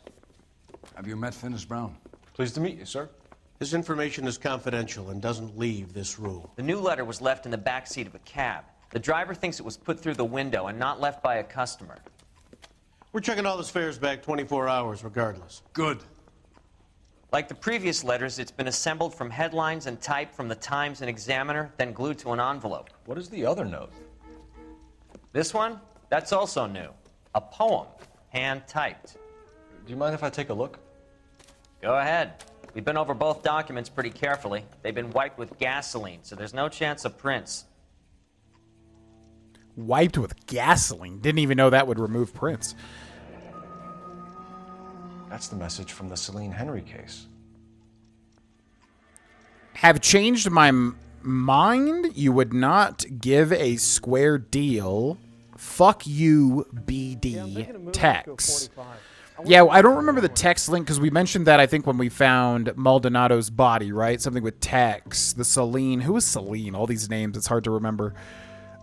have you met Finis Brown? Pleased to meet you, sir. His information is confidential and doesn't leave this room. The new letter was left in the back seat of a cab. The driver thinks it was put through the window and not left by a customer. We're checking all his fares back 24 hours regardless. Good. Like the previous letters, it's been assembled from headlines and type from the Times and Examiner, then glued to an envelope. What is the other note? This one? That's also new. A poem, hand-typed. Do you mind if I take a look? Go ahead. We've been over both documents pretty carefully. They've been wiped with gasoline, so there's no chance of prints. Wiped with gasoline? Didn't even know that would remove prints. That's the message from the Celine Henry case. Have changed my mind. You would not give a square deal. Fuck you, BD Tex. Yeah, I don't remember the Tex link because we mentioned that, I think, when we found Maldonado's body, right? Something with Tex, the Celine. Who is Celine? All these names, it's hard to remember.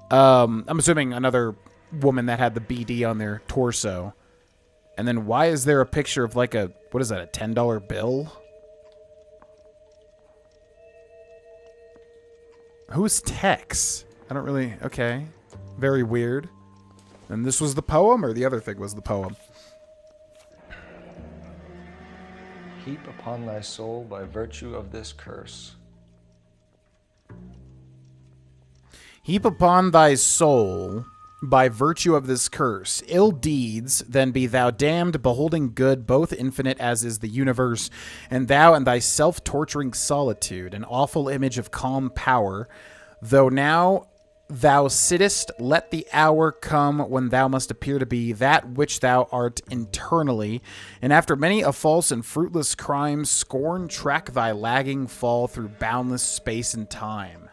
I'm assuming another woman that had the BD on their torso. And then why is there a picture of like a, what is that, a $10 bill? Who's Tex? I don't really, okay. Very weird. And this was the poem, or the other thing was the poem? Heap upon thy soul by virtue of this curse. Heap upon thy soul by virtue of this curse ill deeds, then be thou damned, beholding good, both infinite as is the universe, and thou and thy self-torturing solitude, an awful image of calm power, though now thou sittest, let the hour come when thou must appear to be that which thou art internally, and after many a false and fruitless crime, scorn track thy lagging fall through boundless space and time.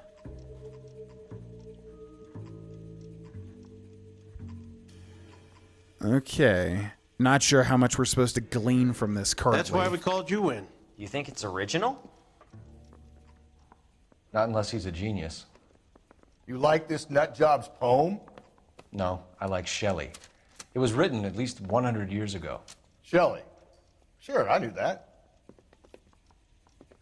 Okay. Not sure how much we're supposed to glean from this currently. That's why we called you in. You think it's original? Not unless he's a genius. You like this nutjob's poem? No, I like Shelley. It was written at least 100 years ago. Shelley? Sure, I knew that.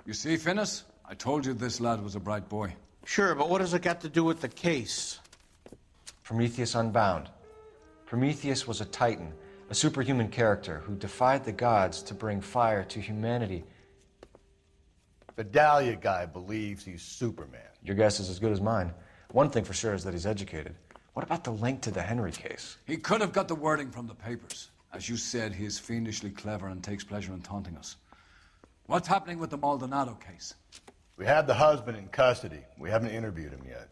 You see, Finis? I told you this lad was a bright boy. Sure, but what has it got to do with the case? Prometheus Unbound. Prometheus was a titan, a superhuman character who defied the gods to bring fire to humanity. The Dahlia guy believes he's Superman. Your guess is as good as mine. One thing for sure is that he's educated. What about the link to the Henry case? He could have got the wording from the papers. As you said, he is fiendishly clever and takes pleasure in taunting us. What's happening with the Maldonado case? We have the husband in custody. We haven't interviewed him yet.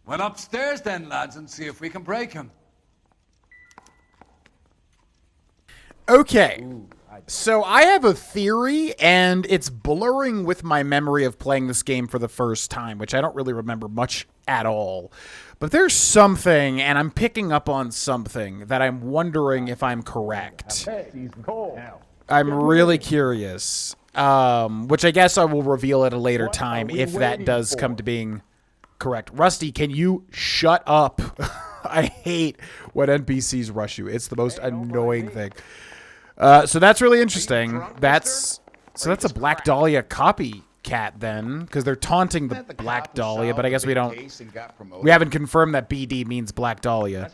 Well, upstairs then, lads, and see if we can break him. Okay. Ooh, So I have a theory, and it's blurring with my memory of playing this game for the first time, which I don't really remember much at all. But there's something, and I'm picking up on something that I'm wondering if I'm correct. I'm really curious, which I guess I will reveal at a later time if that does come to being correct. Rusty, can you shut up? I hate when NPCs rush you. It's the most annoying thing. So that's really interesting. That's a Black Dahlia copycat then, because they're taunting the Black Dahlia, but I guess we haven't confirmed that BD means Black Dahlia.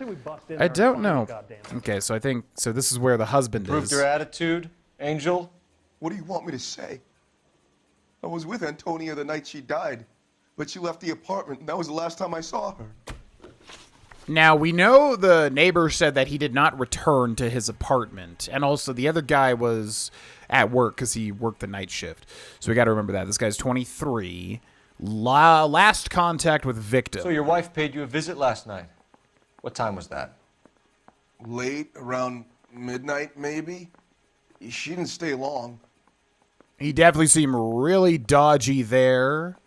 I don't know. Okay, so this is where the husband Proved is. your attitude, Angel? What do you want me to say? I was with Antonia the night she died, but she left the apartment, and that was the last time I saw her. Now, we know the neighbor said that he did not return to his apartment. And also, the other guy was at work because he worked the night shift. So we got to remember that. This guy's 23. Last contact with victim. So your wife paid you a visit last night. What time was that? Late, around midnight, maybe? She didn't stay long. He definitely seemed really dodgy there.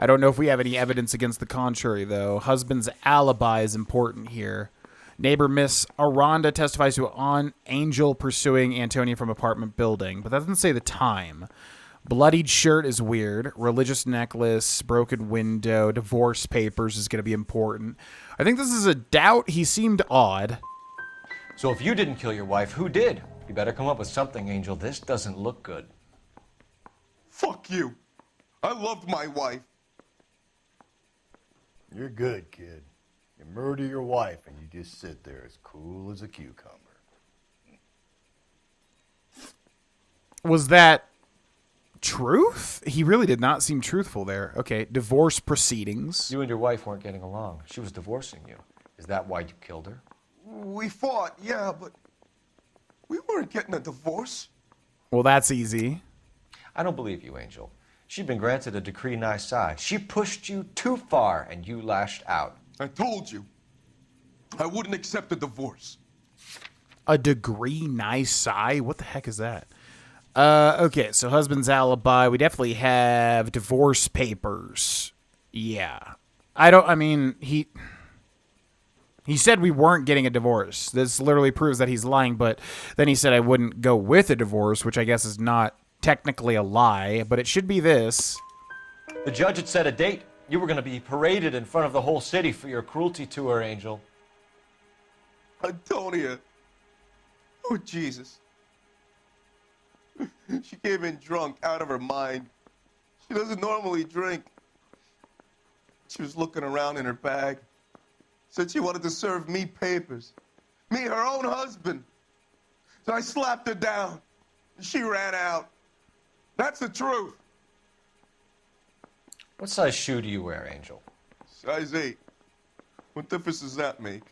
I don't know if we have any evidence against the contrary, though. Husband's alibi is important here. Neighbor Miss Aranda testifies to an Angel pursuing Antonia from apartment building, but that doesn't say the time. Bloodied shirt is weird. Religious necklace, broken window, divorce papers is going to be important. I think this is a doubt. He seemed odd. So if you didn't kill your wife, who did? You better come up with something, Angel. This doesn't look good. Fuck you. I loved my wife. You're good, kid. You murder your wife and you just sit there as cool as a cucumber. Was that truth? He really did not seem truthful there. Okay, divorce proceedings. You and your wife weren't getting along. She was divorcing you. Is that why you killed her? We fought, yeah, but we weren't getting a divorce. Well, that's easy. I don't believe you, Angel. She'd been granted a decree nisi. She pushed you too far, and you lashed out. I told you. I wouldn't accept a divorce. A degree nisi? What the heck is that? Okay, so husband's alibi. We definitely have divorce papers. Yeah. He said we weren't getting a divorce. This literally proves that he's lying, but then he said I wouldn't go with a divorce, which I guess is not technically a lie, but it should be this. The judge had set a date. You were going to be paraded in front of the whole city for your cruelty to her, Angel. Antonia. Oh, Jesus. She came in drunk, out of her mind. She doesn't normally drink. She was looking around in her bag. Said she wanted to serve me papers. Me, her own husband. So I slapped her down. She ran out. That's the truth. What size shoe do you wear, Angel? Size 8. What difference does that make?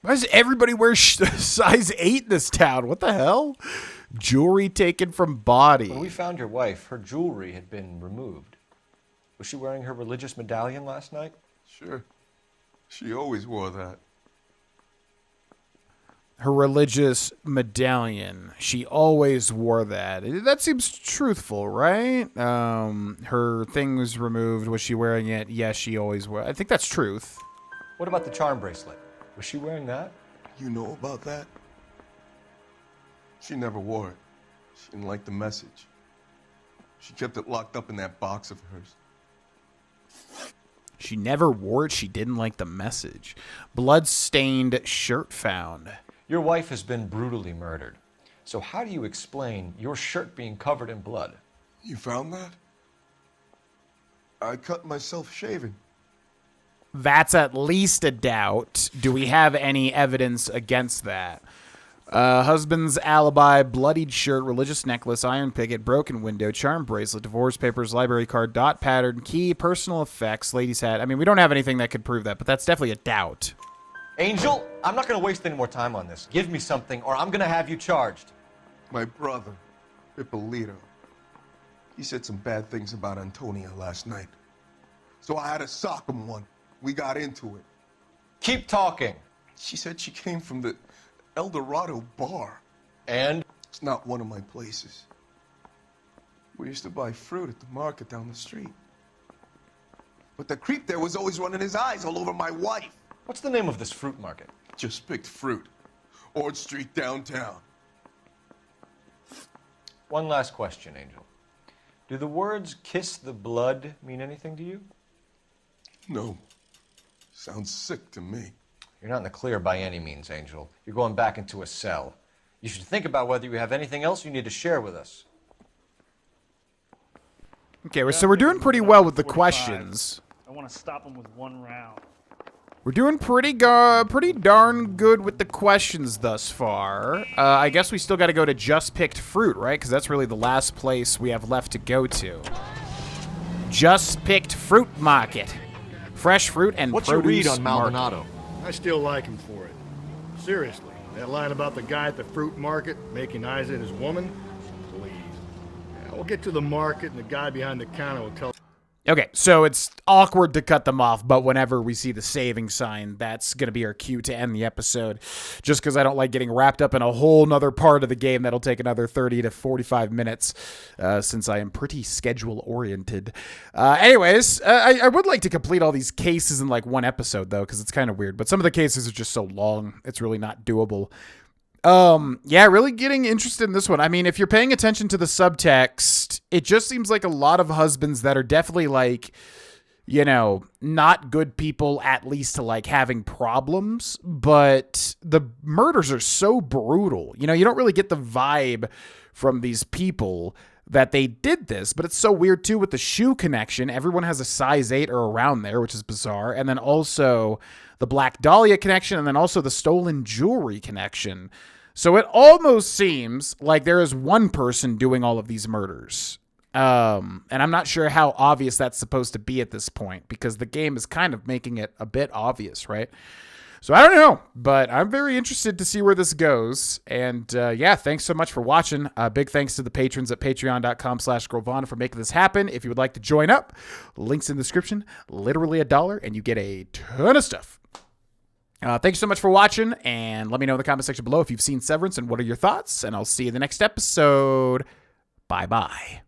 Why does everybody wear size 8 in this town? What the hell? Jewelry taken from body. When we found your wife, her jewelry had been removed. Was she wearing her religious medallion last night? Sure. She always wore that. Her religious medallion. She always wore that. That seems truthful, right? Her thing was removed. Was she wearing it? Yes, she always wore it. I think that's truth. What about the charm bracelet? Was she wearing that? You know about that? She never wore it. She didn't like the message. She kept it locked up in that box of hers. She never wore it. She didn't like the message. Blood-stained shirt found. Your wife has been brutally murdered. So how do you explain your shirt being covered in blood? You found that? I cut myself shaving. That's at least a doubt. Do we have any evidence against that? Husband's alibi, bloodied shirt, religious necklace, iron picket, broken window, charm bracelet, divorce papers, library card, dot pattern, key, personal effects, lady's hat. I mean, we don't have anything that could prove that, but that's definitely a doubt. Angel, I'm not going to waste any more time on this. Give me something, or I'm going to have you charged. My brother, Ippolito, he said some bad things about Antonia last night. So I had to sock him one. We got into it. Keep talking. She said she came from the El Dorado bar. And? It's not one of my places. We used to buy fruit at the market down the street. But the creep there was always running his eyes all over my wife. What's the name of this fruit market? Just picked fruit. Ord Street downtown. One last question, Angel. Do the words kiss the blood mean anything to you? No. Sounds sick to me. You're not in the clear by any means, Angel. You're going back into a cell. You should think about whether you have anything else you need to share with us. Okay, so we're doing pretty well with the questions. I want to stop him with one round. We're doing pretty darn good with the questions thus far. I guess we still got to go to Just Picked Fruit, right? Because that's really the last place we have left to go to. Just Picked Fruit Market. Fresh fruit and What's your produce read on Maldonado? market. I still like him for it. Seriously, that line about the guy at the fruit market making eyes at his woman? Please. Yeah, we'll get to the market and the guy behind the counter will tell... Okay, so it's awkward to cut them off, but whenever we see the saving sign, that's going to be our cue to end the episode. Just because I don't like getting wrapped up in a whole nother part of the game that'll take another 30 to 45 minutes, since I am pretty schedule-oriented. Anyways, I would like to complete all these cases in like one episode, though, because it's kind of weird. But some of the cases are just so long, it's really not doable. Yeah, really getting interested in this one. I mean, if you're paying attention to the subtext, it just seems like a lot of husbands that are definitely like, you know, not good people, at least to like having problems, but the murders are so brutal. You know, you don't really get the vibe from these people that they did this, but it's so weird too with the shoe connection. Everyone has a size 8 or around there, which is bizarre. And then also the Black Dahlia connection, and then also the stolen jewelry connection. So it almost seems like there is one person doing all of these murders. And I'm not sure how obvious that's supposed to be at this point, because the game is kind of making it a bit obvious, right? So I don't know, but I'm very interested to see where this goes. And yeah, thanks so much for watching. Big thanks to the patrons at patreon.com/Grovana for making this happen. If you would like to join up, links in the description, literally $1, and you get a ton of stuff. Thanks so much for watching, and let me know in the comment section below if you've seen Severance and what are your thoughts, and I'll see you in the next episode. Bye-bye.